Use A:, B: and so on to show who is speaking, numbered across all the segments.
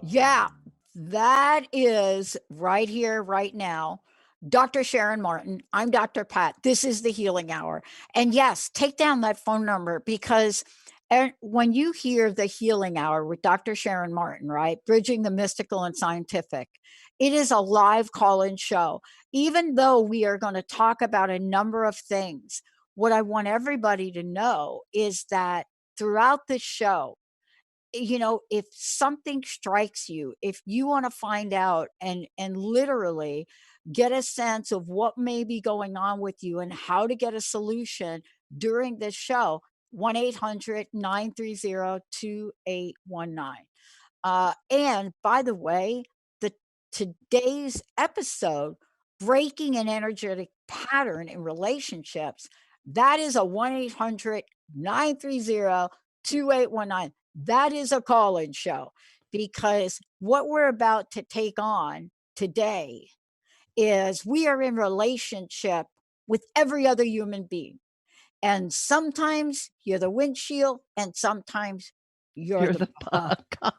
A: Yeah, that is right here, right now. Dr. Sharon Martin. I'm Dr. Pat. This is the Healing Hour. And yes, take down that phone number because when you hear the Healing Hour with Dr. Sharon Martin, right, bridging the mystical and scientific, it is a live call in show. Even though we are going to talk about a number of things, what I want everybody to know is that throughout this show, if something strikes you, if you want to find out and literally get a sense of what may be going on with you and how to get a solution during this show, 1-800-930-2819. And by the way, the today's episode, breaking an energetic pattern in relationships, that is a 1-800-930-2819. That is a call-in show, because what we're about to take on today is we are in relationship with every other human being. And sometimes you're the windshield and sometimes you're
B: You're
A: the
B: the
A: uh,
B: bug.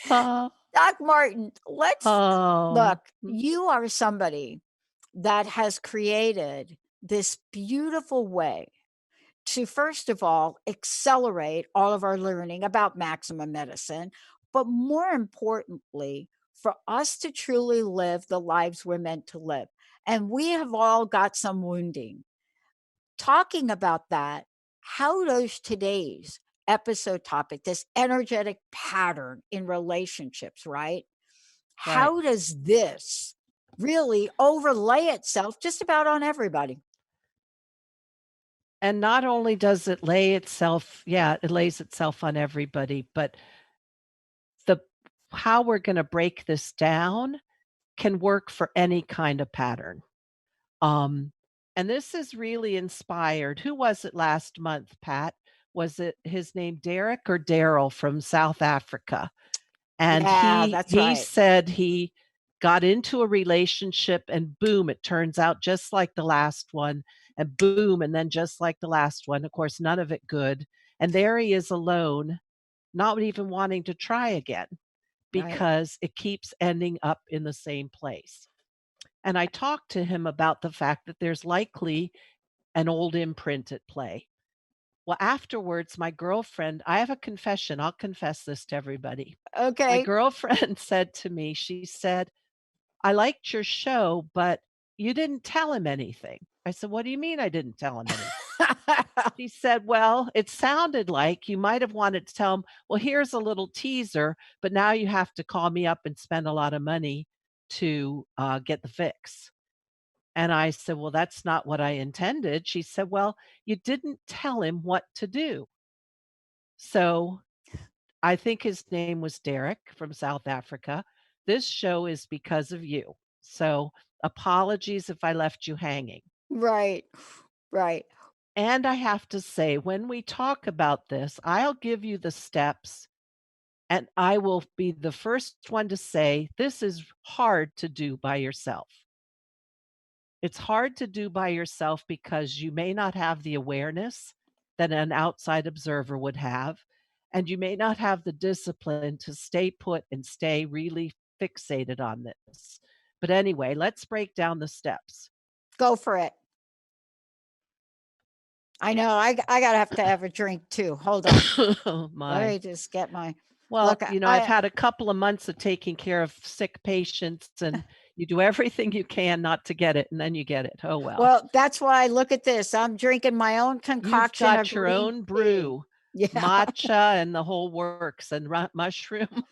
B: Oh,
A: Doc Martin. Let's
B: oh,
A: look, you are somebody that has created this beautiful way to, first of all, accelerate all of our learning about maximum medicine, but more importantly, for us to truly live the lives we're meant to live. And we have all got some wounding. Talking about that, how does today's episode topic, this energetic pattern in relationships, right?
B: right.
A: How does this really overlay itself just about on everybody?
B: And not only does it it lays itself on everybody, but the how we're going to break this down can work for any kind of pattern. Um, and this is really inspired. Who was it last month, Pat? Was it his name Derek or Daryl from South Africa? And
A: Yeah,
B: he
A: that's
B: he
A: right.
B: said he got into a relationship and boom, it turns out just like the last one, and boom, and then just like the last one. Of course, none of it good. And there he is alone, not even wanting to try again
A: Right.
B: because it keeps ending up in the same place. And I talked to him about the fact that there's likely an old imprint at play. Well, afterwards, my girlfriend, I have a confession. I'll confess this to everybody. My
A: Okay.
B: girlfriend said to me, she said, I liked your show, but you didn't tell him anything. I said, what do you mean I didn't tell him anything? She said, well, it sounded like you might have wanted to tell him, well, here's a little teaser, but now you have to call me up and spend a lot of money to get the fix. And I said, well, that's not what I intended. She said, well, you didn't tell him what to do. So I think his name was Derek from South Africa. This show is because of you. So apologies if I left you hanging.
A: Right. Right.
B: And I have to say, when we talk about this, I'll give you the steps and I will be the first one to say this is hard to do by yourself. It's hard to do by yourself because you may not have the awareness that an outside observer would have, and you may not have the discipline to stay put and stay really fixated on this. But anyway, let's break down the steps.
A: Go for it. I know. I gotta have to have a drink too. Hold on.
B: Oh
A: Let
B: my.
A: me just get my
B: Well,
A: look.
B: I've had a couple of months of taking care of sick patients, and you do everything you can not to get it, and then you get it. Oh, well.
A: Well, that's why, look at this. I'm drinking my own
B: You've
A: concoction of
B: got your
A: green
B: own
A: tea.
B: brew,
A: Yeah.
B: matcha and the whole works and mushroom.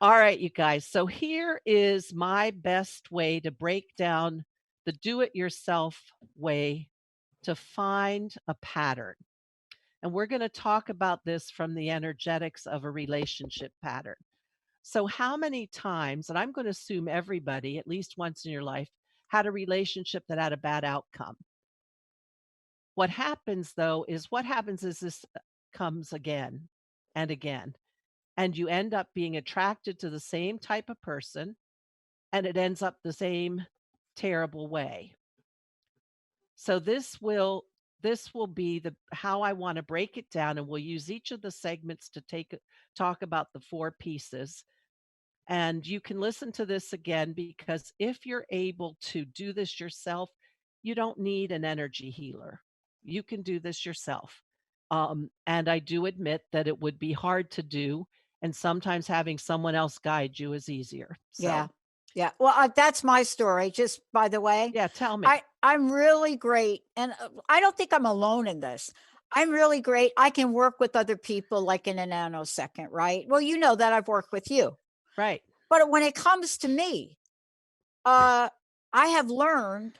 B: All right, you guys. So here is my best way to break down the do it yourself way to find a pattern. And we're going to talk about this from the energetics of a relationship pattern. So, how many times, and I'm going to assume everybody, at least once in your life, had a relationship that had a bad outcome? What happens is this comes again and again, and you end up being attracted to the same type of person, and it ends up the same terrible way. So, this will this will be the how I want to break it down, and we'll use each of the segments to talk about the four pieces. And you can listen to this again because if you're able to do this yourself, you don't need an energy healer. You can do this yourself. And I do admit that it would be hard to do. And sometimes having someone else guide you is easier. So,
A: Yeah. Yeah. Well, that's my story. Just by the way,
B: yeah, tell me.
A: I'm really great, and I don't think I'm alone in this. I'm really great. I can work with other people like in a nanosecond, right? Well, you know that I've worked with you,
B: Right,
A: but when it comes to me, uh, I have learned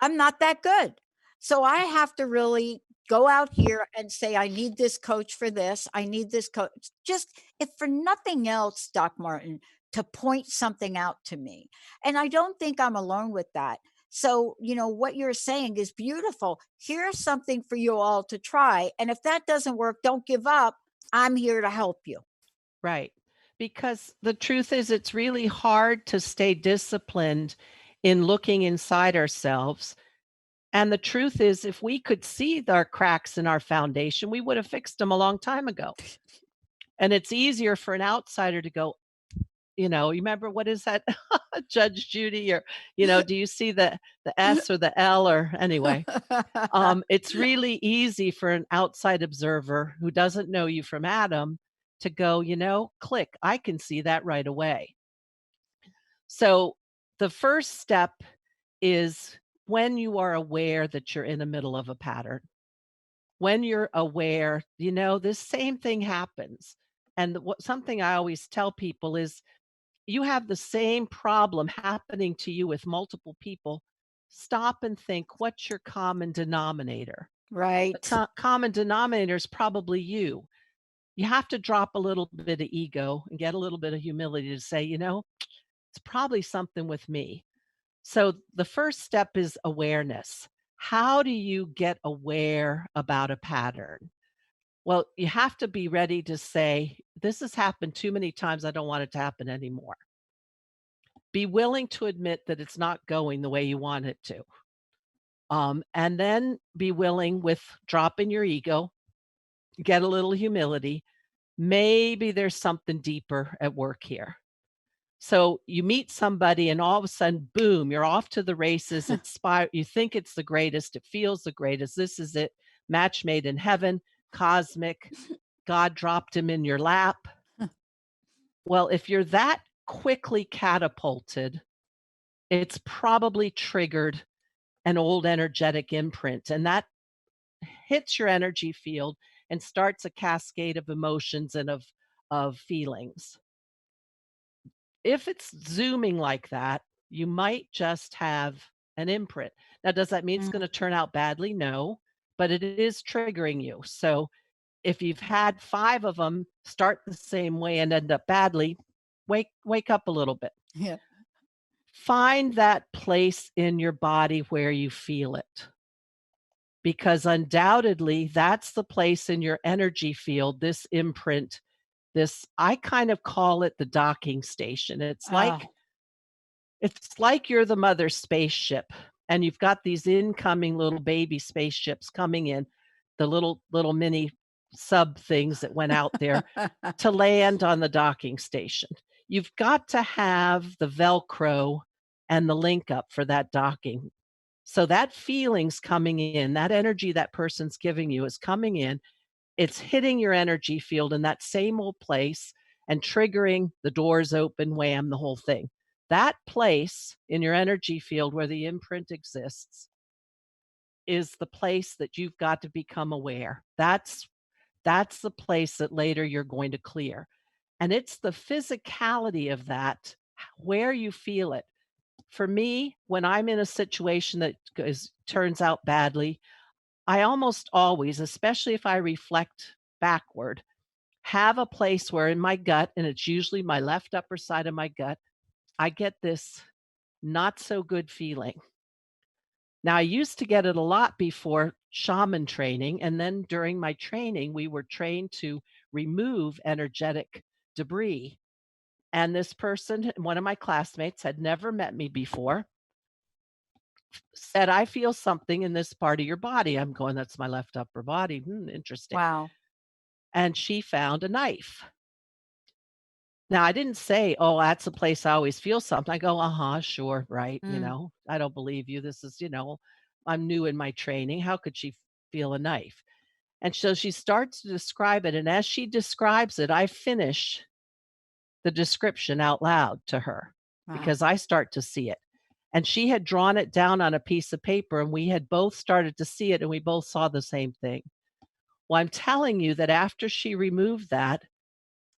A: I'm not that good. So I have to really go out here and say, I need this coach for this. I need this coach. Just if for nothing else, Doc Martin, to point something out to me. And I don't think I'm alone with that. So, what you're saying is beautiful. Here's something for you all to try. And if that doesn't work, don't give up. I'm here to help you.
B: right. Because the truth is, it's really hard to stay disciplined in looking inside ourselves. And the truth is, if we could see our cracks in our foundation, we would have fixed them a long time ago. And it's easier for an outsider to go, you remember what is that? Judge Judy, or, do you see the S or the L, or anyway? It's really easy for an outside observer who doesn't know you from Adam to go, click, I can see that right away. So the first step is when you are aware that you're in the middle of a pattern. When you're aware, this same thing happens. And something I always tell people is you have the same problem happening to you with multiple people. Stop and think, what's your common denominator? The
A: Right.
B: common denominator is probably you. You have to drop a little bit of ego and get a little bit of humility to say, it's probably something with me. So the first step is awareness. How do you get aware about a pattern? Well, you have to be ready to say, this has happened too many times. I don't want it to happen anymore. Be willing to admit that it's not going the way you want it to. And then be willing, with dropping your ego, get a little humility. Maybe there's something deeper at work here. So you meet somebody and all of a sudden, boom, you're off to the races. You think it's the greatest. It feels the greatest. This is it. Match made in heaven, cosmic. God dropped him in your lap. Well, if you're that quickly catapulted, it's probably triggered an old energetic imprint, and that hits your energy field and starts a cascade of emotions and of feelings. If it's zooming like that, you might just have an imprint. Now, does that mean it's going to turn out badly? No, but it is triggering you. So if you've had 5 of them start the same way and end up badly, wake up a little bit.
A: Yeah.
B: Find that place in your body where you feel it. Because undoubtedly, that's the place in your energy field, this imprint, I kind of call it the docking station.
A: Oh,
B: It's like you're the mother spaceship, and you've got these incoming little baby spaceships coming in, the little mini sub things that went out there to land on the docking station. You've got to have the Velcro and the link up for that docking. So that feeling's coming in, that energy that person's giving you is coming in. It's hitting your energy field in that same old place and triggering the doors open, wham, the whole thing. That place in your energy field where the imprint exists is the place that you've got to become aware. That's the place that later you're going to clear. And it's the physicality of that, where you feel it. For me, when I'm in a situation that turns out badly, I almost always, especially if I reflect backward, have a place where in my gut, and it's usually my left upper side of my gut, I get this not so good feeling. Now, I used to get it a lot before shaman training. And then during my training, we were trained to remove energetic debris. And this person, one of my classmates, had never met me before. said, "I feel something in this part of your body." I'm going, "That's my left upper body. Interesting."
A: Wow.
B: And she found a knife. Now, I didn't say, "Oh, that's a place I always feel something." I go, "Uh-huh, sure, right,
A: Mm,
B: I don't believe you. This is, I'm new in my training. How could she feel a knife?" And so she starts to describe it, and as she describes it, I finish the description out loud to her
A: wow.
B: because I start to see it. And she had drawn it down on a piece of paper, and we had both started to see it, and we both saw the same thing. Well, I'm telling you that after she removed that,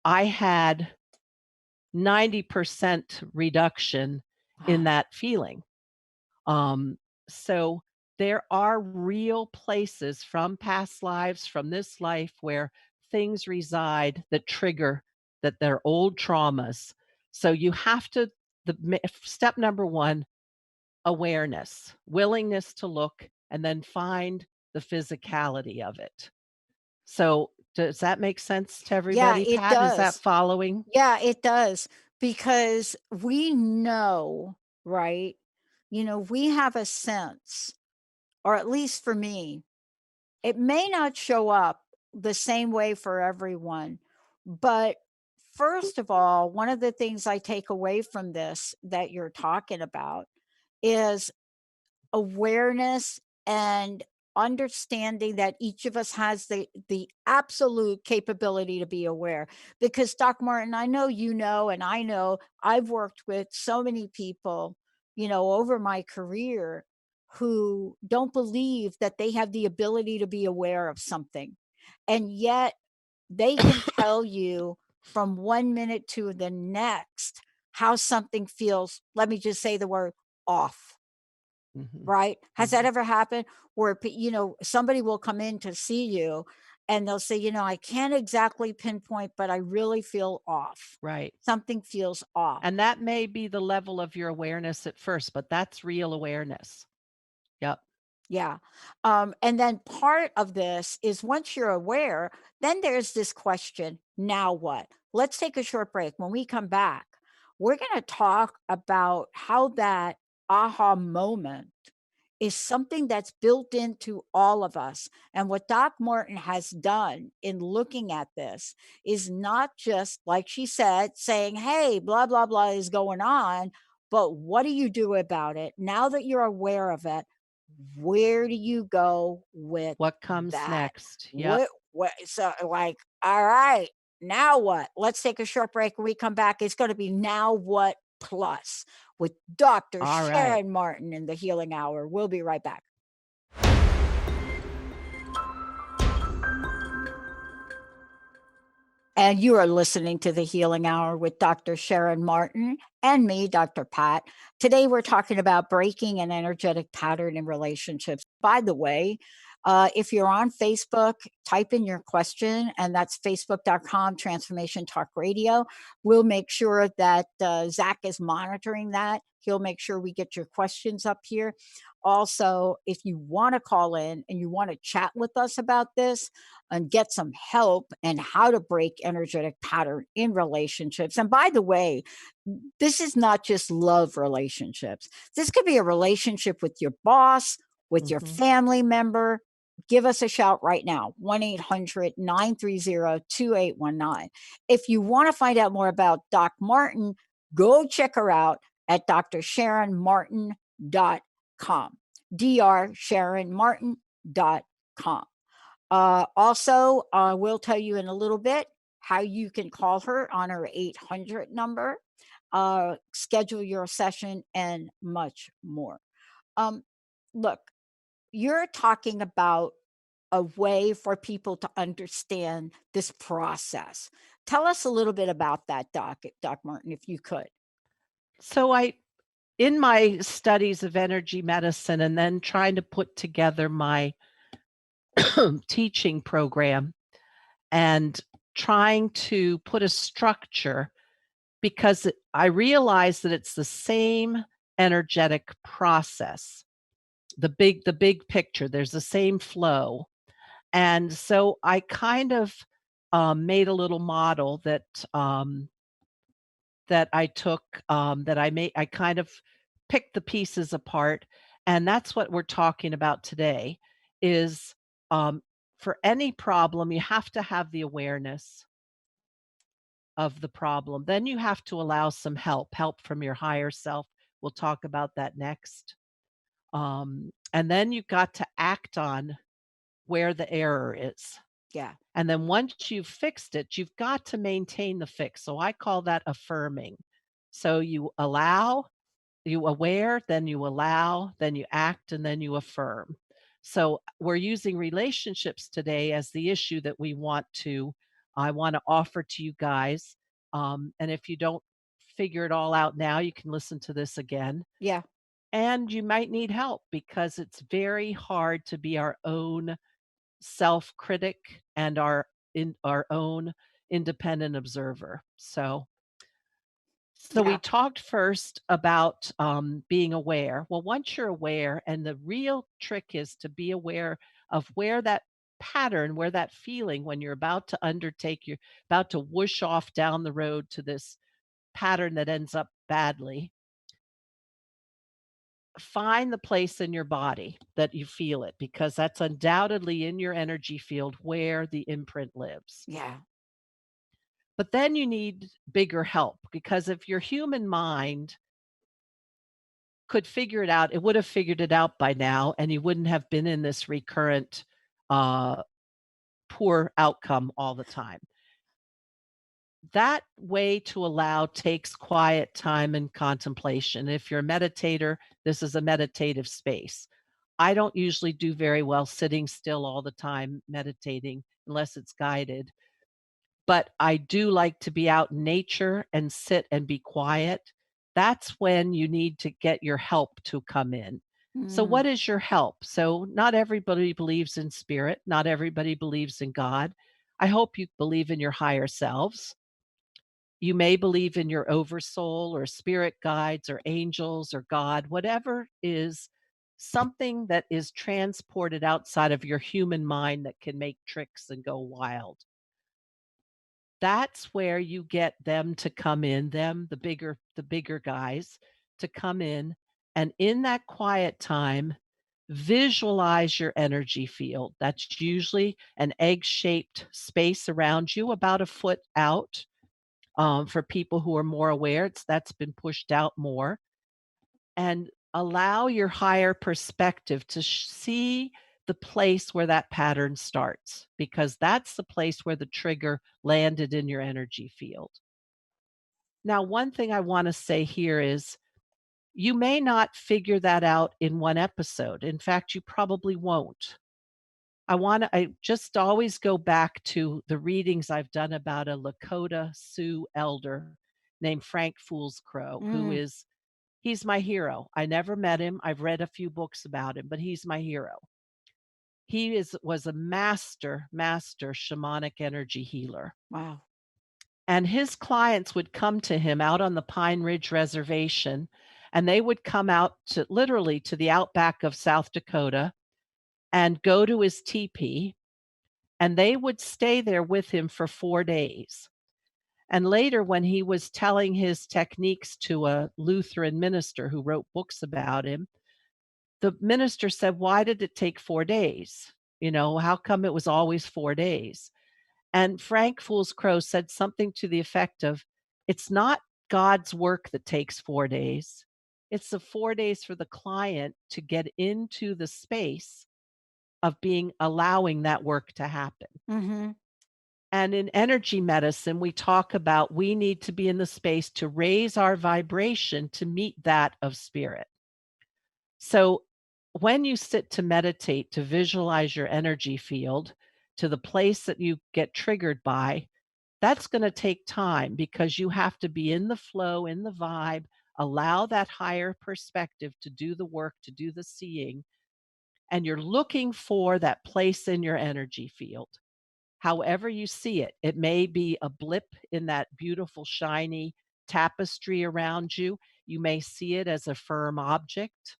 B: I had 90% reduction in
A: Wow.
B: that feeling. Um, so there are real places from past lives, from this life, where things reside that trigger that they're old traumas. So you have to, step number one, awareness, willingness to look, and then find the physicality of it. So does that make sense to
A: Yeah,
B: everybody,
A: it
B: Pat? Is that
A: does.
B: following?
A: Yeah, it does, because we know, right? We have a sense, or at least for me, it may not show up the same way for everyone, but first of all, one of the things I take away from this that you're talking about is awareness and understanding that each of us has the absolute capability to be aware. Because Doc Martin, I know, and I know, I've worked with so many people, over my career, who don't believe that they have the ability to be aware of something, and yet they can tell you from 1 minute to the next how something feels, let me just say the word, off.
B: Mhm,
A: Right? Has that
B: mhm.
A: ever happened where, somebody will come in to see you and they'll say, "I can't exactly pinpoint, but I really feel off.
B: Right.
A: Something feels off."
B: And that may be the level of your awareness at first, but that's real awareness. Yep.
A: Yeah. And then part of this is, once you're aware, then there's this question, now what? Let's take a short break. When we come back, we're going to talk about how that aha moment is something that's built into all of us. And what Doc Martin has done in looking at this is not just, like she said, saying, "Hey, blah, blah, blah is going on," but what do you do about it? Now that you're aware of it, where do you go with
B: What comes
A: that?
B: next? Yep.
A: What, so, like, all right, now what? Let's take a short break. When we come back, it's going to be Now What Plus with Dr.
B: All right.
A: Sharon Martin in the Healing Hour. We'll be right back. And you are listening to the Healing Hour with Dr. Sharon Martin and me, Dr. Pat. Today, we're talking about breaking an energetic pattern in relationships. By the way, if you're on Facebook, type in your question, and that's facebook.com Transformation Talk Radio. We'll make sure that Zach is monitoring that. He'll make sure we get your questions up here. Also, if you want to call in and you want to chat with us about this, and get some help and how to break energetic pattern in relationships. And by the way, this is not just love relationships. This could be a relationship with your boss, with your
B: Mhm.
A: family member. Give us a shout right now, 1-800-930-2819. If you want to find out more about Doc Martin, go check her out at drsharonmartin.com. drsharonmartin.com. Also, we'll tell you in a little bit how you can call her on her 800 number, schedule your session, and much more. Um, Look, you're talking about a way for people to understand this process. Tell us a little bit about that, Doc Martin, if you could.
B: So in my studies of energy medicine and then trying to put together my teaching program and trying to put a structure because I realize that it's the same energetic process. The big picture, there's the same flow. And so I kind of made a little model that I took, that I kind of picked the pieces apart And that's what we're talking about today is, um, for any problem, you have to have the awareness of the problem. Then you have to allow some help from your higher self. We'll talk about that next. And then you've got to act on where the error is.
A: Yeah.
B: And then once you've fixed it, you've got to maintain the fix. So I call that affirming. So you allow, you aware, then you allow, then you act, and then you affirm. So we're using relationships today as the issue that I want to offer to you guys. And if you don't figure it all out now, you can listen to this again.
A: Yeah.
B: And you might need help because it's very hard to be our own self-critic and our own independent observer. So we
A: Yeah.
B: talked first about being aware. Well, once you're aware, and the real trick is to be aware of where that pattern, where that feeling when you're about to you're about to whoosh off down the road to this pattern that ends up badly. Find the place in your body that you feel it because that's undoubtedly in your energy field where the imprint lives.
A: Yeah.
B: But then you need bigger help because if your human mind could figure it out, it would have figured it out by now, and you wouldn't have been in this recurrent, uh, poor outcome all the time. That way to allow takes quiet time and contemplation. If you're a meditator, this is a meditative space. I don't usually do very well sitting still all the time meditating unless it's guided. But I do like to be out in nature and sit and be quiet. That's when you need to get your help to come in. So,
A: Mm.
B: what is your help? So, not everybody believes in spirit, not everybody believes in God. I hope you believe in your higher selves. You may believe in your oversoul or spirit guides or angels or God, whatever is something that is transported outside of your human mind that can make tricks and go wild. That's where you get them to come in, the bigger guys to come in, and in that quiet time, visualize your energy field. That's usually an egg-shaped space around you, about a foot out. For people who are more aware, that's been pushed out more. And allow your higher perspective to see the place where that pattern starts, because that's the place where the trigger landed in your energy field. Now, one thing I want to say here is you may not figure that out in one episode. In fact, you probably won't. I just always go back to the readings I've done about a Lakota Sioux elder named Frank Fool's Crow,
A: Mm.
B: he's my hero. I never met him. I've read a few books about him, but he's my hero. Was a master shamanic energy healer.
A: Wow.
B: And his clients would come to him out on the Pine Ridge Reservation, and they would come out to literally to the outback of South Dakota and go to his teepee, and they would stay there with him for 4 days. And later, when he was telling his techniques to a Lutheran minister who wrote books about him, the minister said, "Why did it take 4 days? How come it was always 4 days?" And Frank Fool's Crow said something to the effect of, "It's not God's work that takes 4 days. It's the 4 days for the client to get into the space of being allowing that work to happen."
A: Mhm.
B: And in energy medicine, we talk about we need to be in the space to raise our vibration to meet that of spirit. So when you sit to meditate, to visualize your energy field to the place that you get triggered by, that's going to take time because you have to be in the flow, in the vibe, allow that higher perspective to do the work, to do the seeing. And you're looking for that place in your energy field. However you see it, it may be a blip in that beautiful, shiny tapestry around you. You may see it as a firm object,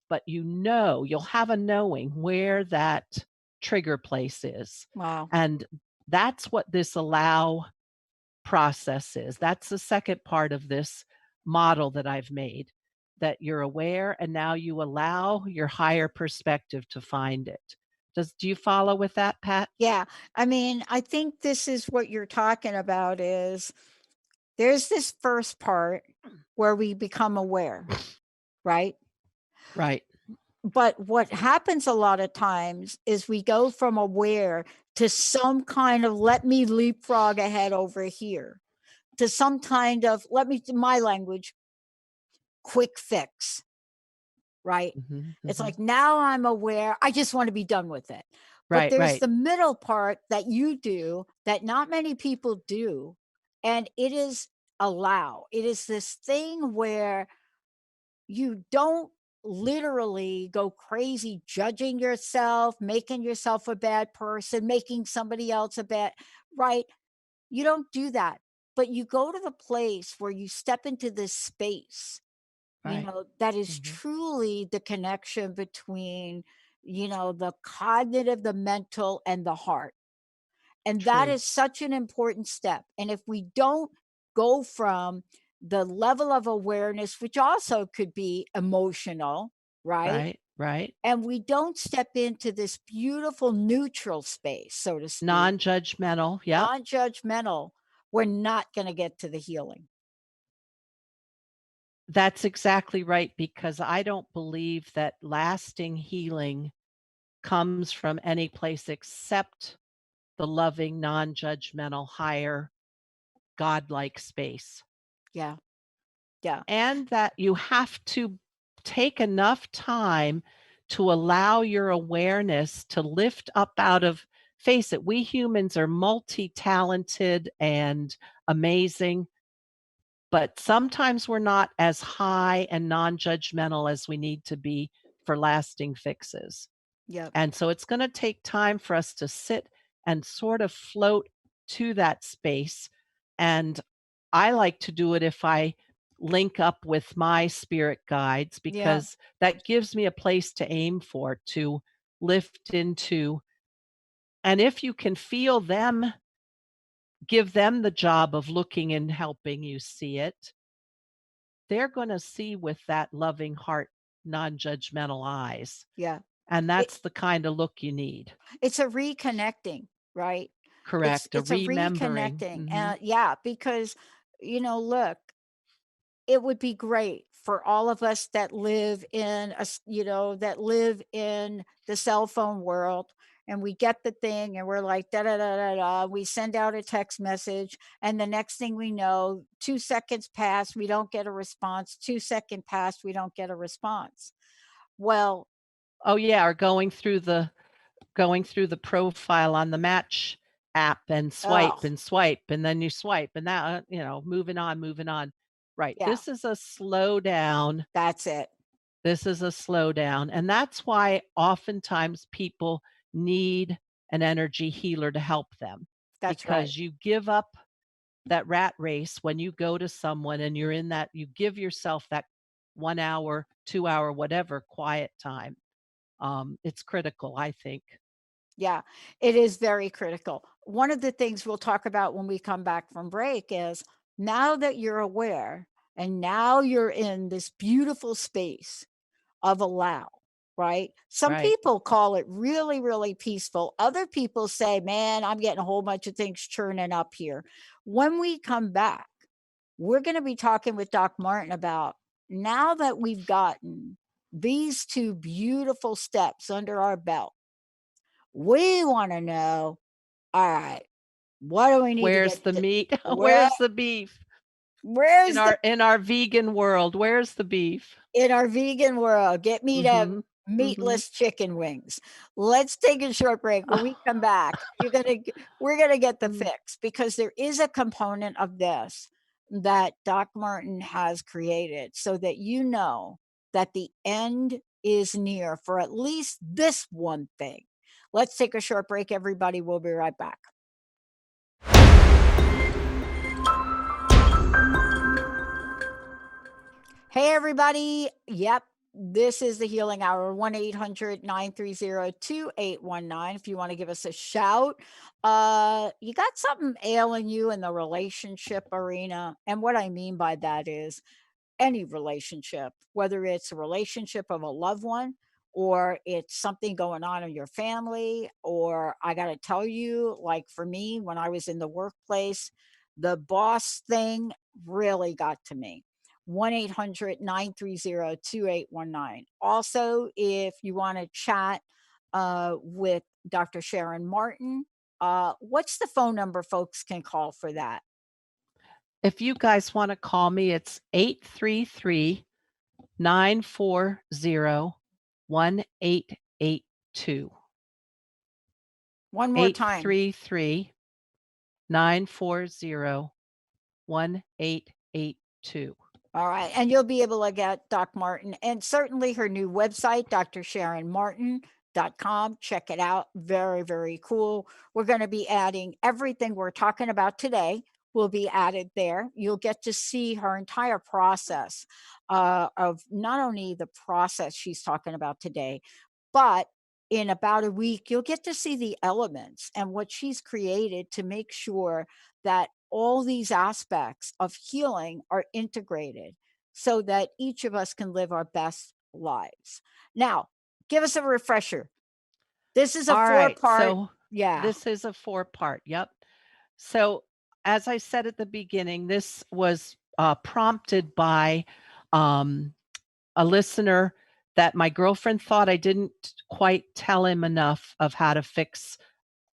B: but you'll have a knowing where that trigger place is.
A: Wow.
B: And that's what this allow process is. That's the second part of this model that I've made. that you're aware and now you allow your higher perspective to find it. Do you follow with that, Pat?
A: Yeah. I mean, I think this is what you're talking about is there's this first part where we become aware, right?
B: Right.
A: But what happens a lot of times is we go from aware to some kind of let me leapfrog ahead over here to some kind of let me my language quick fix, right?
B: Mhm,
A: It's
B: mhm.
A: like now I'm aware, I just want to be done with it. But
B: Right,
A: there's
B: right.
A: the middle part that you do that not many people do, and it is allow. It is this thing where you don't literally go crazy judging yourself, making yourself a bad person, making somebody else a bad, right? You don't do that. But you go to the place where you step into this space,
B: Right.
A: that is
B: Mhm.
A: truly the connection between, the cognitive, the mental, and the heart. And that
B: True.
A: is such an important step. And if we don't go from the level of awareness, which also could be emotional, right?
B: Right, right.
A: And we don't step into this beautiful neutral space, so to speak,
B: Non-judgmental, yep.
A: non judgmental, we're not going to get to the healing.
B: That's exactly right, because I don't believe that lasting healing comes from any place except the loving, non-judgmental, higher, godlike space.
A: Yeah. Yeah.
B: And that you have to take enough time to allow your awareness to lift up out of face it, we humans are multi-talented and amazing, but sometimes we're not as high and non-judgmental as we need to be for lasting fixes.
A: Yep.
B: And so it's gonna take time for us to sit and sort of float to that space, and I like to do it if I link up with my spirit guides
A: Yeah.
B: because that gives me a place to aim for, to lift into, and if you can feel them, give them the job of looking and helping you see it, they're gonna see with that loving heart, non-judgmental eyes,
A: Yeah.
B: and
A: It
B: that's the kinda look you need.
A: it's a reconnecting, right? It's
B: Correct, a
A: it's a
B: remembering.
A: reconnecting.
B: Mhm.
A: Yeah, because look, it would be great for all of us that live in that live in the cell phone world, and we get the thing and we're like da da da da da, we send out a text message, and the next thing we know 2 seconds pass, we don't get a response, 2 second pass, we don't get a response. Well,
B: Oh, yeah, or going through the profile on the Match app
A: oh,
B: and swipe, and then you swipe, and that, moving on, moving on. Right,
A: yeah,
B: this
A: that's it.
B: is a slowdown, and that's why oftentimes people need an energy healer to help them,
A: That's right.
B: because you give up that rat race when you go to someone and you're in that you give yourself that 1 hour, 2 hour, whatever quiet time. It's critical, I think.
A: Yeah, it is very critical. One of the things we'll talk about when we come back from break is now that you're aware and now you're in this beautiful space of allow, right? Some
B: Right.
A: people call it really, really peaceful. Other people say, man, I'm getting a whole bunch of things churning up here. When we come back, we're going to be talking with Doc Martin about now that we've gotten these two beautiful steps under our belt, we wanna know, "Alright, what do we need to
B: Where's
A: get
B: the
A: to
B: meat?
A: where
B: Where's the beef? In
A: where's the
B: our vegan world, where's the beef?
A: in our vegan world, get me to
B: Mhm. Mhm.
A: meatless chicken wings." Let's take a short break. When we come back, we're gonna get the
B: Mm.
A: fix because there is a component of this that Doc Martin has created so that you know that the end is near for at least this one thing. Let's take a short break, everybody. We'll be right back. Hey, everybody. Yep. This is the Healing Hour, 1-800-930-2819. If you want to give us a shout, you got something ailing you in the relationship arena. And what I mean by that is any relationship, whether it's a relationship of a loved one or it's something going on in your family. Or I got to tell you, like for me, when I was in the workplace, the boss thing really got to me. 1-800-930-2819. Also, if you want to chat with Dr. Sharon Martin, what's the phone number folks can call for that?
B: If you guys wanna call me, it's 833-940-1882.
A: One more
B: Eight
A: time.
B: three three 940-1882.
A: All right. And you'll be able to get Doc Martin and certainly her new website, drsharonmartin.com. Check it out. Very, very cool. We're going to be adding everything we're talking about today will be added there. You'll get to see her entire process of not only the process she's talking about today, but in about a week, you'll get to see the elements and what she's created to make sure that all these aspects of healing are integrated so that each of us can live our best lives. Now, give us a refresher. This is a
B: All
A: four
B: right,
A: part,
B: so
A: yeah,
B: this is a four-part, yep. So, as I said at the beginning, this was, prompted by, um, a listener that my girlfriend thought I didn't quite tell him enough of how to fix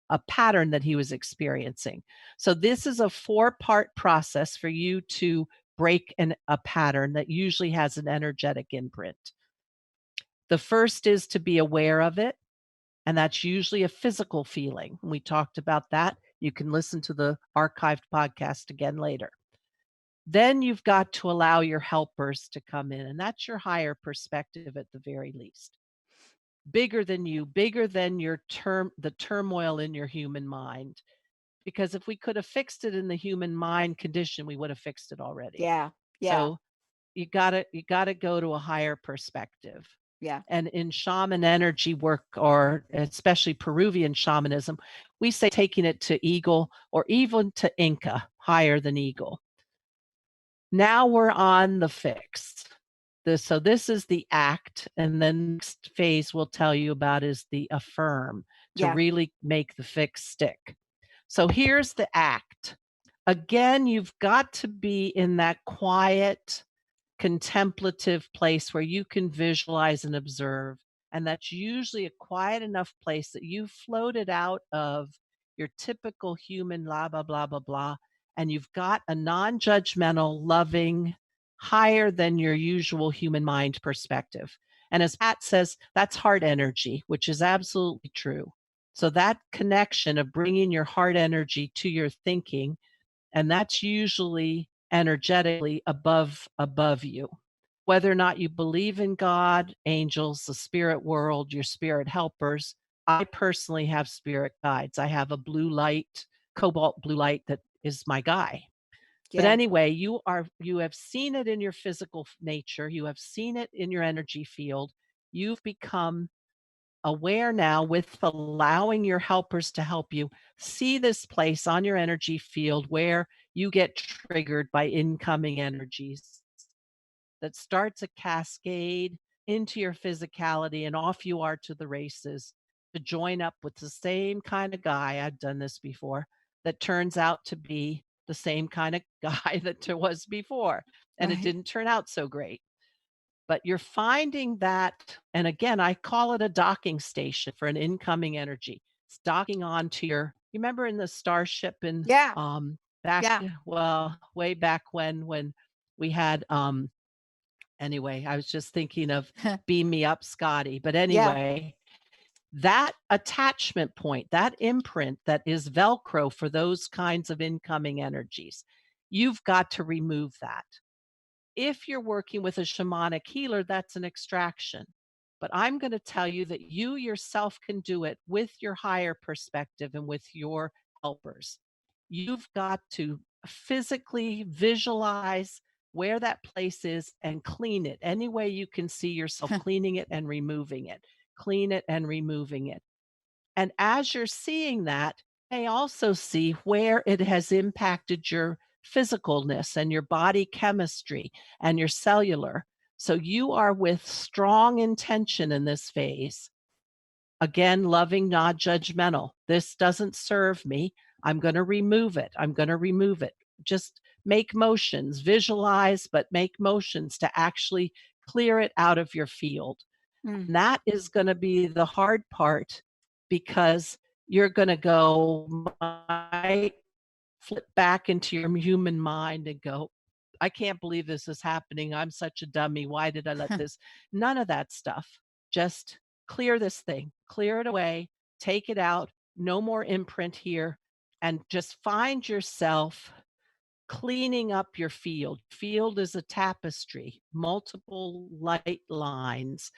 B: a pattern that he was experiencing. So this is a four-part process for you to break a pattern that usually has an energetic imprint. The first is to be aware of it, and that's usually a physical feeling. We talked about that. You can listen to the archived podcast again later. Then you've got to allow your helpers to come in, and that's your higher perspective at the very least. Bigger than you, bigger than the turmoil in your human mind. Because if we could have fixed it in the human mind condition, we would have fixed it already.
A: yeah, yeah,
B: So you gotta go to a higher perspective.
A: yeah,
B: And in shaman energy work, or especially Peruvian shamanism, we say taking it to eagle or even to Inca, higher than eagle. Now we're on the fix. This is the act, and then next phase we'll tell you about is the affirm to
A: yeah,
B: really make the fix stick. So here's the act. Again, you've got to be in that quiet, contemplative place where you can visualize and observe. And that's usually a quiet enough place that you've floated out of your typical human blah, blah, blah, blah, blah. And you've got a non judgmental, loving, higher than your usual human mind perspective. And as Pat says, that's heart energy, which is absolutely true. So that connection of bringing your heart energy to your thinking, and that's usually energetically above you. Whether or not you believe in God, angels, the spirit world, your spirit helpers, I personally have spirit guides. I have a blue light, cobalt blue light that is my guy. But
A: yeah,
B: anyway, you have seen it in your physical nature, you have seen it in your energy field. You've become aware now with allowing your helpers to help you see this place on your energy field where you get triggered by incoming energies that starts a cascade into your physicality, and off you are to the races to join up with the same kind of guy. I've done this before, that turns out to be the same kind of guy that there was before, and it
A: right.
B: didn't turn out so great. But you're finding that, and again, I call it a docking station for an incoming energy. It's docking onto you remember in the starship in,
A: Yeah,
B: back
A: yeah,
B: well, way back when we had, anyway, I was just thinking of Beam Me Up, Scotty. But
A: yeah,
B: anyway, that attachment point, that imprint that is Velcro for those kinds of incoming energies, you've got to remove that. If you're working with a shamanic healer, that's an extraction. But I'm going to tell you that you yourself can do it with your higher perspective and with your helpers. You've got to physically visualize where that place is and clean it any way you can see yourself cleaning it and removing it, clean it and removing it. And as you're seeing that, you may also see where it has impacted your physicalness and your body chemistry and your cellular. So you are with strong intention in this phase. Again, loving, not judgmental. This doesn't serve me. I'm going to remove it. I'm going to remove it. Just make motions, visualize, but make motions to actually clear it out of your field.
A: Mm,
B: And that is going to be the hard part because you're going to go, might flip back into your human mind and go, I can't believe this is happening. I'm such a dummy. Why did I let this? None of that stuff. Just clear this thing, clear it away, take it out. No more imprint here. And just find yourself cleaning up your field. Field is a tapestry, multiple light lines.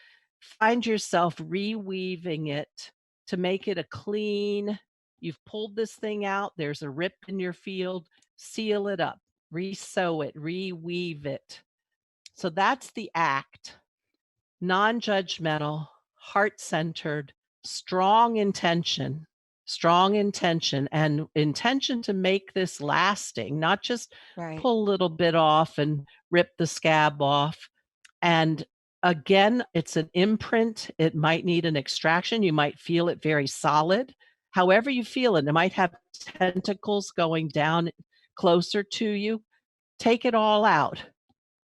B: Find yourself reweaving it to make it a clean. You've pulled this thing out, there's a rip in your field, seal it up, resew it, reweave it. So that's the act. Non-judgmental, heart-centered, strong intention and intention to make this lasting, not just
A: right.
B: pull a little bit off and rip the scab off. And again, it's an imprint. It might need an extraction. You might feel it very solid. However you feel it, it might have tentacles going down closer to you. Take it all out.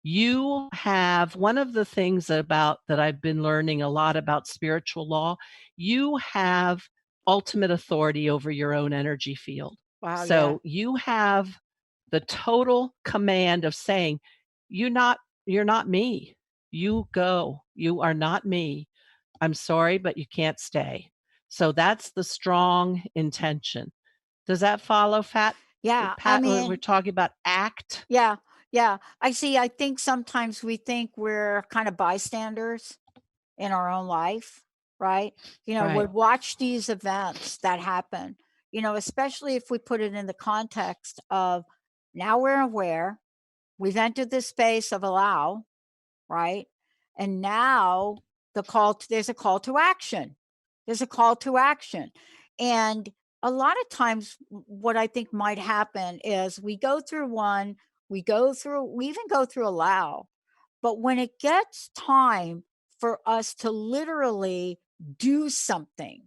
B: You have one of the things about that I've been learning a lot about spiritual law, you have ultimate authority over your own energy field.
A: Wow. Yeah.
B: So you have the total command of saying, you're not me. You go. You are not me. I'm sorry, but you can't stay. So that's the strong intention. Does that follow,
A: Yeah. I
B: Pat? We're
A: mean,
B: talking about act.
A: yeah. Yeah. I see. I think sometimes we think we're kind of bystanders in our own life, right? We
B: Right.
A: watch these events that happen, especially if we put it in the context of now we're aware, we've entered the space of allow, right? And now there's a call to action. There's a call to action. And a lot of times what I think might happen is we go through one, we even go through allow, but when it gets time for us to literally do something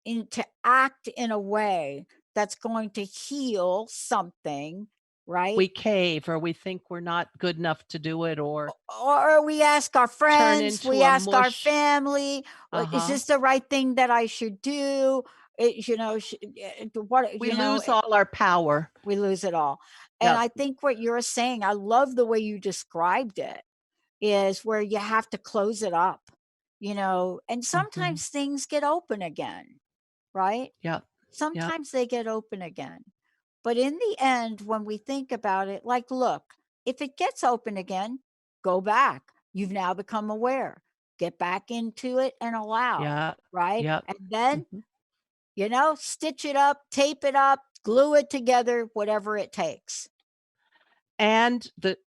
A: and to act in a way that's going to heal something, right?
B: We cave or we think we're not good enough to do it or
A: Or we ask our
B: turn
A: friends,
B: into
A: we
B: a
A: ask our
B: mush.
A: family, "Is
B: Uh-huh.
A: this the right thing that I should do?" What
B: We lose all our power.
A: we lose it all. And
B: Yep.
A: I think what you're saying, I love the way you described it, is where you have to close it up, and
B: Mhm.
A: sometimes things get open again, right?
B: Yep. Yep.
A: Sometimes they get open again. But in the end, when we think about it, like, look, if it gets open again, go back. You've now become aware. Get back into it and allow,
B: Yeah.
A: right?
B: Yep.
A: And then,
B: Mhm.
A: stitch it up, tape it up, glue it together, whatever it takes.
B: And the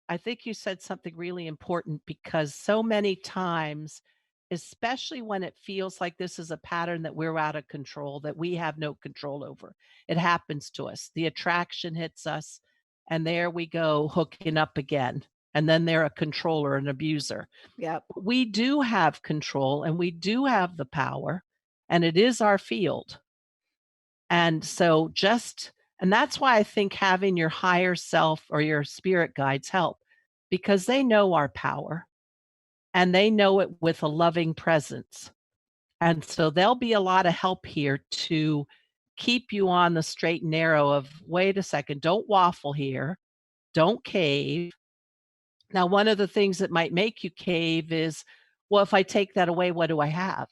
B: I think you said something really important because so many times, especially when it feels like this is a pattern that we're out of control, that we have no control over, it happens to us. The attraction hits us, and there we go, hooking up again. And then they're a controller, an abuser.
A: Yep.
B: We do have control and we do have the power, and it is our field. And so and that's why I think having your higher self or your spirit guides help because they know our power and they know it with a loving presence. And so there'll be a lot of help here to keep you on the straight and narrow of wait a second, don't waffle here, don't cave. Now, one of the things that might make you cave is, well, if I take that away, what do I have?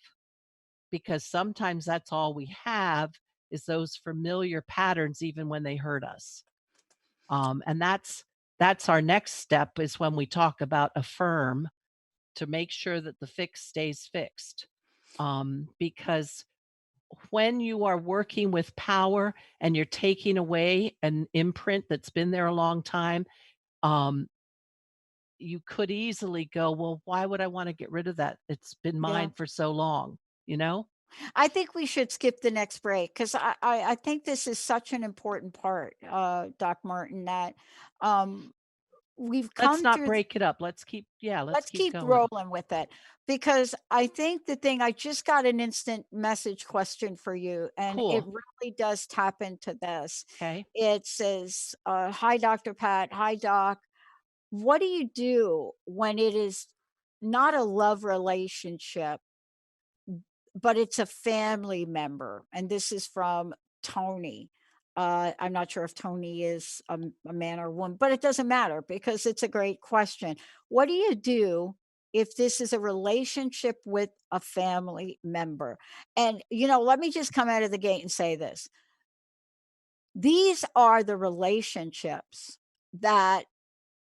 B: Because sometimes that's all we have is those familiar patterns even when they hurt us. And that's our next step is when we talk about affirm to make sure that the fix stays fixed. Because when you are working with power and you're taking away an imprint that's been there a long time, um, you could easily go, well, why would I want to get rid of that? It's been
A: Yeah.
B: mine for so long, you know?
A: I think we should skip the next break because I think this is such an important part, Doc Martin, that um, we've
B: Let's
A: come
B: not
A: through.
B: break it up. Let's keep yeah, let's
A: Let's
B: keep
A: keep
B: going.
A: rolling with it because I think the thing I just got an instant message question for you, and it
B: Cool.
A: really does tap into this.
B: Okay.
A: It says, "Hi, Dr. Pat. Hi, Doc. What do you do when it is not a love relationship, but it's a family member?" And this is from Tony. I'm not sure if Tony is a man or woman, but it doesn't matter because it's a great question. What do you do if this is a relationship with a family member? And, let me just come out of the gate and say this. These are the relationships that,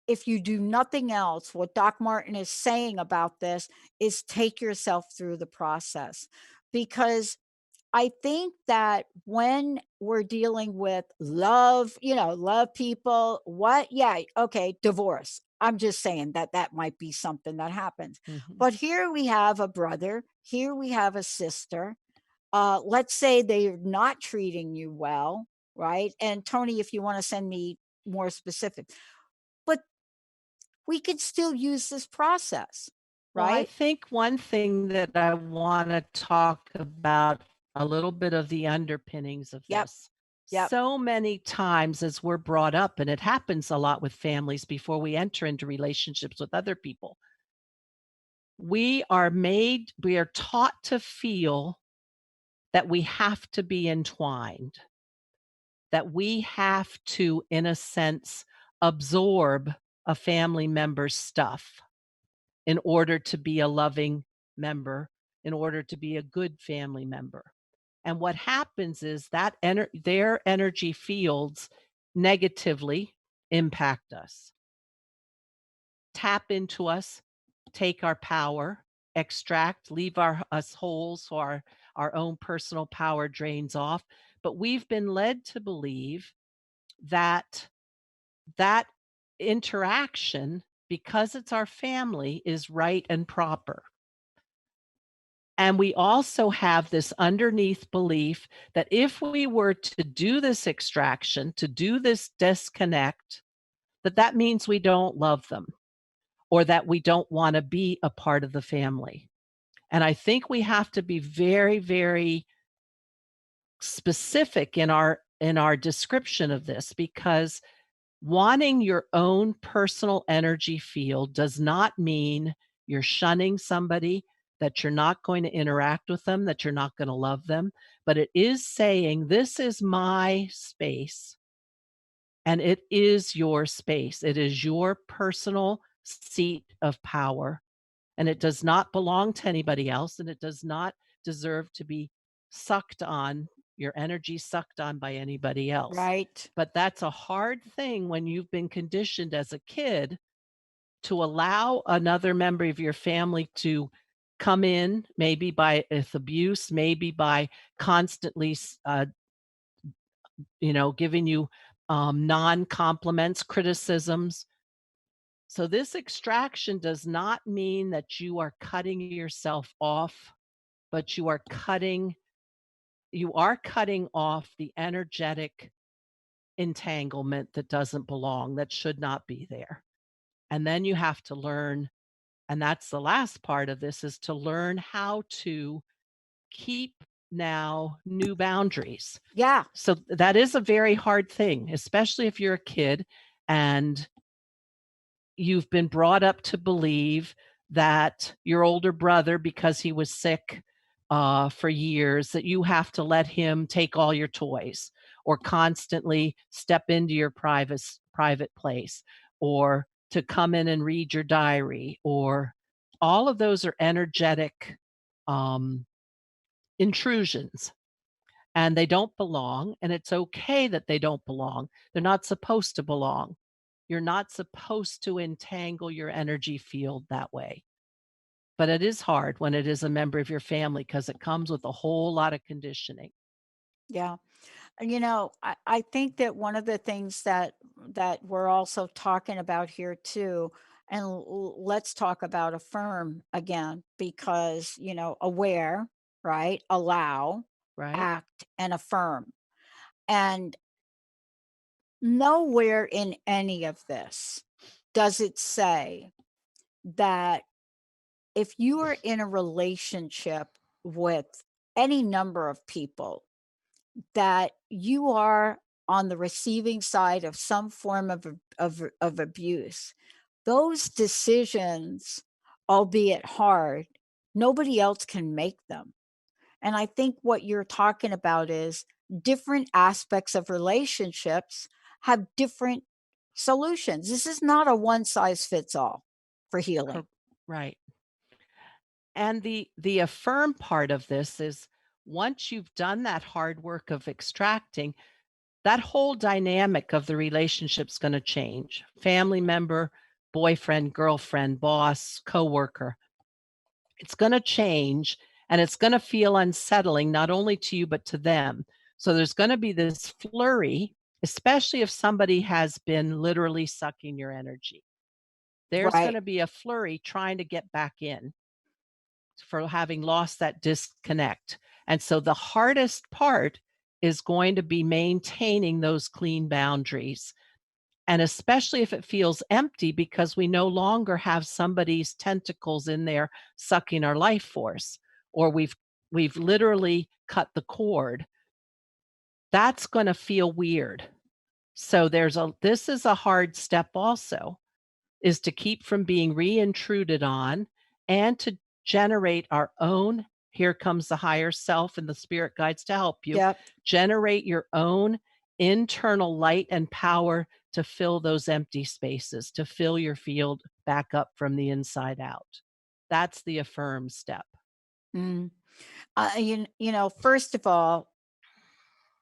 A: if you do nothing else, what Doc Martin is saying about this is take yourself through the process, because I think that when we're dealing with love, love people, yeah, okay, divorce. I'm just saying that that might be something that happens.
B: Mhm.
A: But here we have a brother, here we have a sister. Let's say they're not treating you well, right? And Tony, if you want to send me more specific, but we could still use this process,
B: Well, I
A: right?
B: think one thing that I wanna talk about a little bit of the underpinnings of
A: Yep,
B: this.
A: yep,
B: So many times as we're brought up, and it happens a lot with families before we enter into relationships with other people, we are taught to feel that we have to be entwined, that we have to, in a sense, absorb a family member's stuff in order to be a loving member, in order to be a good family member. And what happens is that their energy fields negatively impact us, tap into us, take our power, extract, leave us holes so our own personal power drains off. But we've been led to believe that that interaction, because it's our family, is right and proper. And we also have this underneath belief that if we were to do this extraction, to do this disconnect, that that means we don't love them or that we don't want to be a part of the family. And I think we have to be very, very specific in our description of this, because wanting your own personal energy field does not mean you're shunning somebody, that you're not going to interact with them, that you're not going to love them, but it is saying, "This is my space and it is your space. It is your personal seat of power, and it does not belong to anybody else, and it does not deserve to be sucked on, your energy sucked on by anybody else."
A: right.
B: But that's a hard thing when you've been conditioned as a kid to allow another member of your family to come in, maybe by with abuse, maybe by constantly giving you non compliments, criticisms. So this extraction does not mean that you are cutting yourself off, but you are cutting off the energetic entanglement that doesn't belong, that should not be there. And then you have to learn, and that's the last part of this, is to learn how to keep now new boundaries.
A: Yeah,
B: So that is a very hard thing, especially if you're a kid and you've been brought up to believe that your older brother, because he was sick for years, that you have to let him take all your toys or constantly step into your private place or to come in and read your diary, or all of those are energetic um, intrusions, and they don't belong, and it's okay that they don't belong. They're not supposed to belong. You're not supposed to entangle your energy field that way. But it is hard when it is a member of your family because it comes with a whole lot of conditioning.
A: yeah. I think that one of the things that we're also talking about here too, and let's talk about affirm again, because aware. right? Allow,
B: Right?
A: act, and affirm. And nowhere in any of this does it say that if you are in a relationship with any number of people, that you are on the receiving side of some form of abuse. Those decisions, albeit hard, nobody else can make them. And I think what you're talking about is different aspects of relationships have different solutions. This is not a one size fits all for healing.
B: Cor right. And the affirm part of this is once you've done that hard work of extracting, that whole dynamic of the relationship's gonna change. Family member, boyfriend, girlfriend, boss, coworker. It's gonna change, and it's gonna feel unsettling not only to you, but to them. So there's gonna be this flurry, especially if somebody has been literally sucking your energy. There's
A: Right.
B: gonna be a flurry trying to get back in for having lost that disconnect. And so the hardest part is going to be maintaining those clean boundaries. And especially if it feels empty because we no longer have somebody's tentacles in there sucking our life force, or we've literally cut the cord. That's going to feel weird. So this is a hard step also, is to keep from being reintruded on and to generate our own. Here comes the higher self and the spirit guides to help you.
A: Yep.
B: Generate your own internal light and power to fill those empty spaces, to fill your field back up from the inside out. That's the affirm step.
A: Mm. First of all,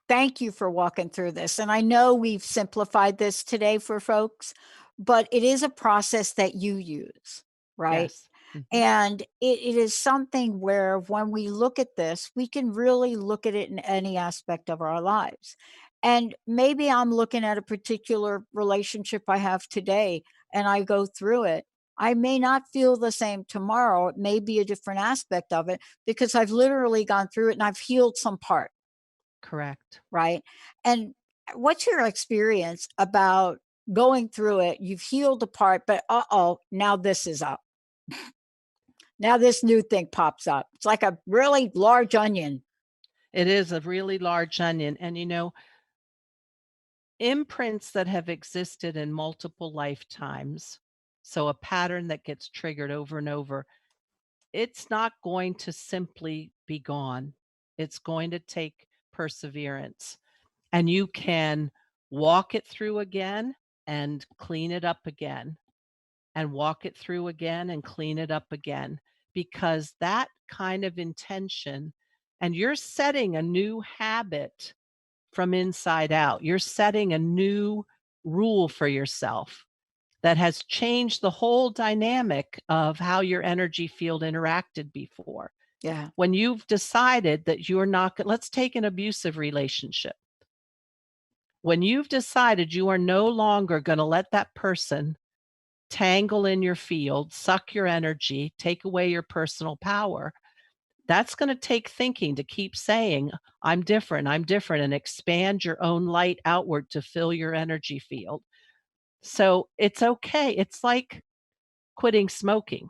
A: thank you for walking through this. And I know we've simplified this today for folks, but it is a process that you use, right?
B: Yes. Mhm.
A: And it is something where when we look at this, we can really look at it in any aspect of our lives. And maybe I'm looking at a particular relationship I have today and I go through it. I may not feel the same tomorrow. It may be a different aspect of it because I've literally gone through it and I've healed some part,
B: Correct.
A: right? And what's your experience about going through it? You've healed a part, but uh-oh, now this is up. Now this new thing pops up. It's like a really large onion.
B: It is a really large onion. And imprints that have existed in multiple lifetimes, so a pattern that gets triggered over and over, it's not going to simply be gone. It's going to take perseverance. And you can walk it through again and clean it up again, and walk it through again and clean it up again, because that kind of intention, and you're setting a new habit from inside out. You're setting a new rule for yourself that has changed the whole dynamic of how your energy field interacted before.
A: Yeah.
B: When you've decided that you're not, let's take an abusive relationship. When you've decided you are no longer going to let that person tangle in your field, suck your energy, take away your personal power, that's going to take thinking to keep saying, I'm different, and expand your own light outward to fill your energy field. So it's okay. It's like quitting smoking.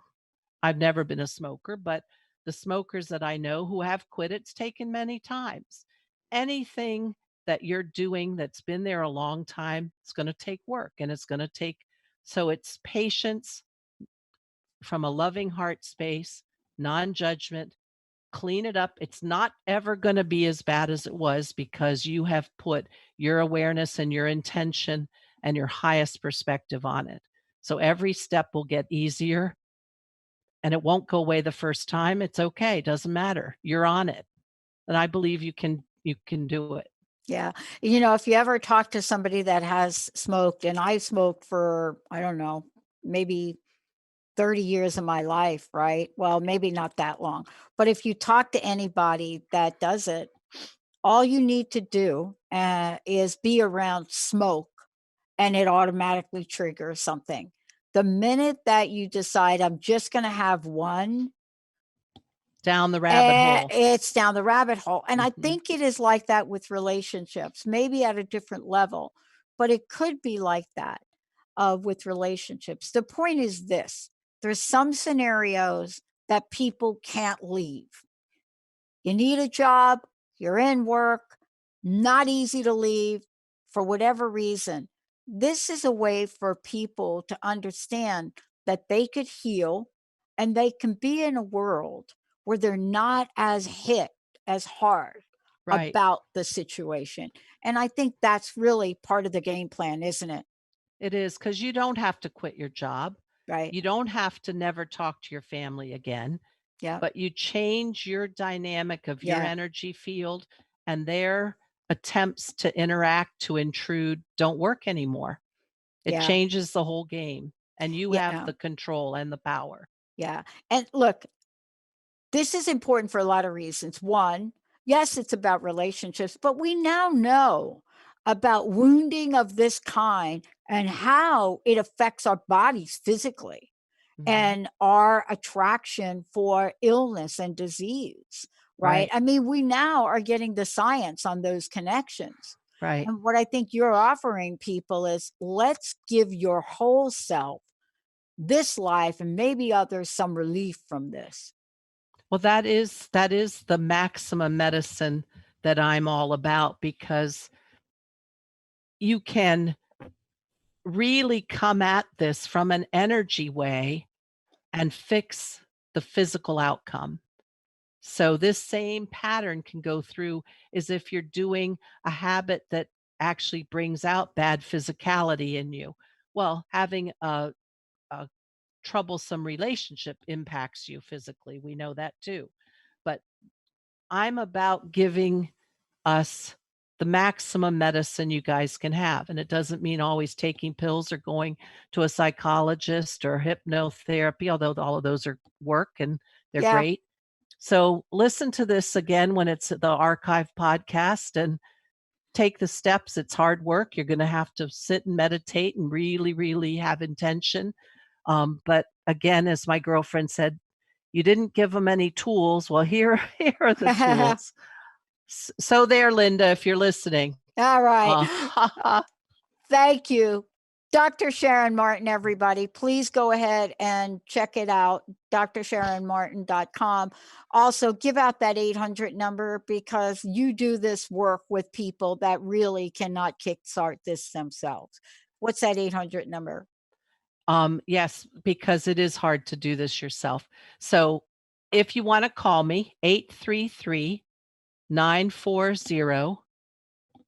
B: I've never been a smoker, but the smokers that I know who have quit, it's taken many times. Anything that you're doing that's been there a long time, it's going to take work and it's going to take, so it's patience from a loving heart space, non judgment, clean it up. It's not ever going to be as bad as it was because you have put your awareness and your intention and your highest perspective on it. So every step will get easier and it won't go away the first time. It's okay. It doesn't matter. You're on it. And I believe you can do it.
A: Yeah. If you ever talk to somebody that has smoked, and I smoked for, I don't know, maybe 30 years of my life, right? Well, maybe not that long. But if you talk to anybody that does it, all you need to do is be around smoke and it automatically triggers something. The minute that you decide, I'm just going to have one,
B: down the rabbit hole.
A: It's down the rabbit hole. And I
B: Mhm.
A: think it is like that with relationships, maybe at a different level, but it could be like that with relationships. The point is this: there's some scenarios that people can't leave. You need a job, you're in work, not easy to leave for whatever reason. This is a way for people to understand that they could heal and they can be in a world where they're not as hit as hard
B: Right.
A: about the situation. And I think that's really part of the game plan, isn't it?
B: It is, 'cause you don't have to quit your job.
A: Right.
B: You don't have to never talk to your family again,
A: Yeah.
B: but you change your dynamic of your
A: Yeah.
B: energy field, and their attempts to interact, to intrude, don't work anymore. It
A: Yeah.
B: changes the whole game, and you have
A: Yeah.
B: the control and the power.
A: Yeah. And look, this is important for a lot of reasons. One, yes, it's about relationships, but we now know about wounding of this kind and how it affects our bodies physically
B: Mhm.
A: and our attraction for illness and disease, right?
B: Right,
A: I mean, we now are getting the science on those connections.
B: right.
A: And what I think you're offering people is let's give your whole self this life and maybe others some relief from this.
B: Well, that is the maximum medicine that I'm all about, because you can really come at this from an energy way and fix the physical outcome. So this same pattern can go through as if you're doing a habit that actually brings out bad physicality in you. Well, having a troublesome relationship impacts you physically. We know that too. But I'm about giving us the maximum medicine you guys can have. And it doesn't mean always taking pills or going to a psychologist or hypnotherapy, although all of those are work and they're
A: Yeah.
B: great. So listen to this again when it's the archive podcast and take the steps. It's hard work. You're going to have to sit and meditate and really, really have intention. But again, as my girlfriend said, you didn't give them any tools. Well, here, here are the tools. So there, Linda, if you're listening.
A: All right.
B: Uh,
A: Thank you. Dr. Sharon Martin, everybody, please go ahead and check it out, drsharonmartin.com. Also, give out that 800 number because you do this work with people that really cannot kickstart this themselves. What's that 800 number?
B: yes, because it is hard to do this yourself. So if you want to call me, 833-940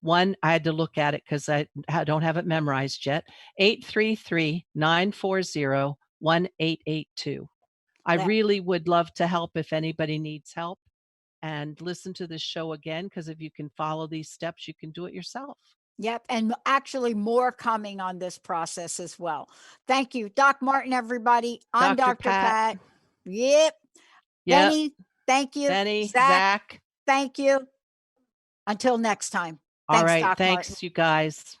B: one. I had to look at it because I don't have it memorized yet. 833-940-1882. I
A: That,
B: really would love to help if anybody needs help, and listen to this show again, because if you can follow these steps, you can do it yourself.
A: yep. And actually, more coming on this process as well. Thank you. Doc Martin, everybody. I'm
B: Dr.
A: Dr.
B: Pat.
A: Pat. Yep.
B: Yep.
A: Benny, thank you.
B: Benny,
A: Zach,
B: Zach.
A: thank you. Until next time.
B: All
A: Thanks,
B: right.
A: Doc Martin.
B: Thanks, you guys.